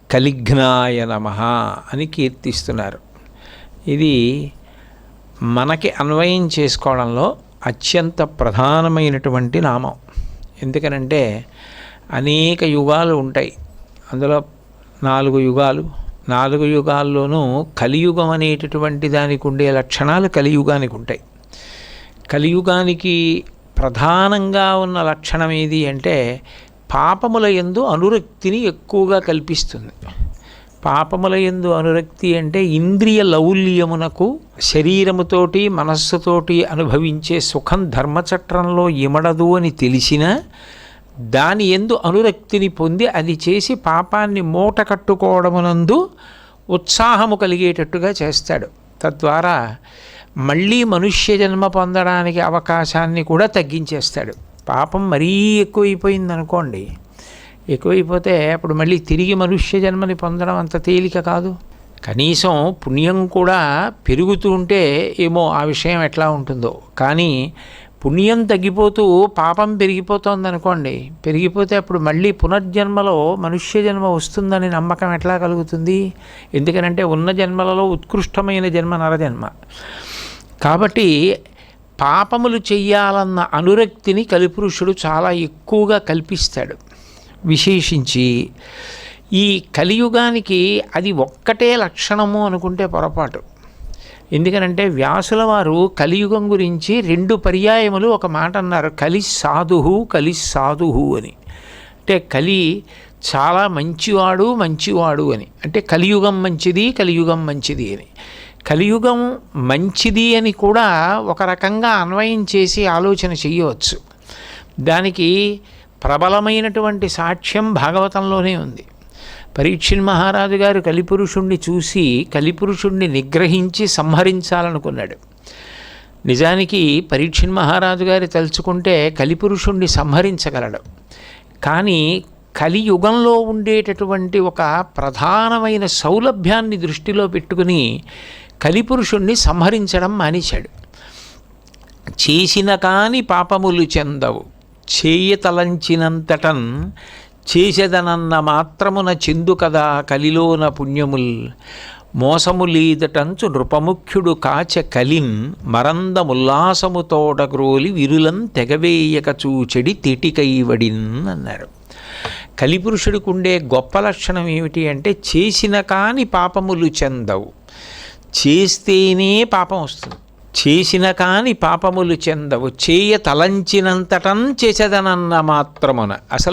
కలిఘ్నాయ నమః అని కీర్తిస్తున్నారు. ఇది మనకి అన్వయం చేసుకోవడంలో అత్యంత ప్రధానమైనటువంటి నామం. ఎందుకనంటే అనేక యుగాలు ఉంటాయి, అందులో 4 యుగాలు. 4 యుగాల్లోనూ కలియుగం అనేటటువంటి దానికి ఉండే లక్షణాలు కలియుగానికి ఉంటాయి. కలియుగానికి ప్రధానంగా ఉన్న లక్షణం ఏది అంటే పాపముల యందు అనురక్తిని ఎక్కువగా కల్పిస్తుంది. పాపముల యందు అనురక్తి అంటే ఇంద్రియ లౌల్యమునకు శరీరముతోటి మనస్సుతోటి అనుభవించే సుఖం ధర్మచట్రంలో ఇమడదు అని తెలిసినా దాని యందు అనురక్తిని పొంది అది చేసి పాపాన్ని మూట కట్టుకోవడమునందు ఉత్సాహము కలిగేటట్టుగా చేస్తాడు. తద్వారా మళ్ళీ మనుష్య జన్మ పొందడానికి అవకాశాన్ని కూడా తగ్గించేస్తాడు. పాపం మరీ ఎక్కువైపోయింది అనుకోండి, ఎక్కువైపోతే అప్పుడు మళ్ళీ తిరిగి మనుష్య జన్మని పొందడం అంత తేలిక కాదు. కనీసం పుణ్యం కూడా పెరుగుతూ ఉంటే ఏమో ఆ విషయం ఎట్లా ఉంటుందో, కానీ పుణ్యం తగ్గిపోతూ పాపం పెరిగిపోతుంది అనుకోండి, పెరిగిపోతే అప్పుడు మళ్ళీ పునర్జన్మలో మనుష్య జన్మ వస్తుందని నమ్మకం ఎట్లా కలుగుతుంది? ఎందుకనంటే ఉన్న జన్మలలో ఉత్కృష్టమైన జన్మ నరజన్మ. కాబట్టి పాపములు చెయ్యాలన్న అనురక్తిని కలిపురుషుడు చాలా ఎక్కువగా కల్పిస్తాడు. విశేషించి ఈ కలియుగానికి అది ఒక్కటే లక్షణము అనుకుంటే పొరపాటు. ఎందుకనంటే వ్యాసుల వారు కలియుగం గురించి 2 పర్యాయములు ఒక మాట అన్నారు, కలి సాధుహు కలి సాధుహు అని. అంటే కలి చాలా మంచివాడు అని. అంటే కలియుగం మంచిది, కలియుగం మంచిది అని. కలియుగం మంచిది అని కూడా ఒక రకంగా అన్వయం చేసి ఆలోచన చేయవచ్చు. దానికి ప్రబలమైనటువంటి సాక్ష్యం భాగవతంలోనే ఉంది. పరీక్షిత్ మహారాజు గారు కలిపురుషుణ్ణి చూసి కలిపురుషుణ్ణి నిగ్రహించి సంహరించాలనుకున్నాడు. నిజానికి పరీక్షిత్ మహారాజు గారు తలుచుకుంటే కలిపురుషుణ్ణి సంహరించగలడు. కానీ కలియుగంలో ఉండేటటువంటి ఒక ప్రధానమైన సౌలభ్యాన్ని దృష్టిలో పెట్టుకుని కలిపురుషుణ్ణి సంహరించడం మానేశాడు. చేసిన కాని పాపములు చెందవు, చేయతలంచినంతటన్ చేసేదనన్న మాత్రమున చెందు కదా కలిలోన పుణ్యముల్, మోసములీదటంచు నృపముఖ్యుడు కాచ కలిన్ మరందముల్లాసము తోడగ్రోలి విరులం తెగవేయక చూచెడి తిటికైవడిన్ అన్నారు. కలిపురుషుడికి ఉండే గొప్ప లక్షణం ఏమిటి అంటే చేసిన కాని పాపములు చెందవు, చేస్తేనే పాపం వస్తుంది. చేసిన కాని పాపములు చెందవు, చేయ తలంచినంతటం చేసేదనన్న మాత్రమున. అసలు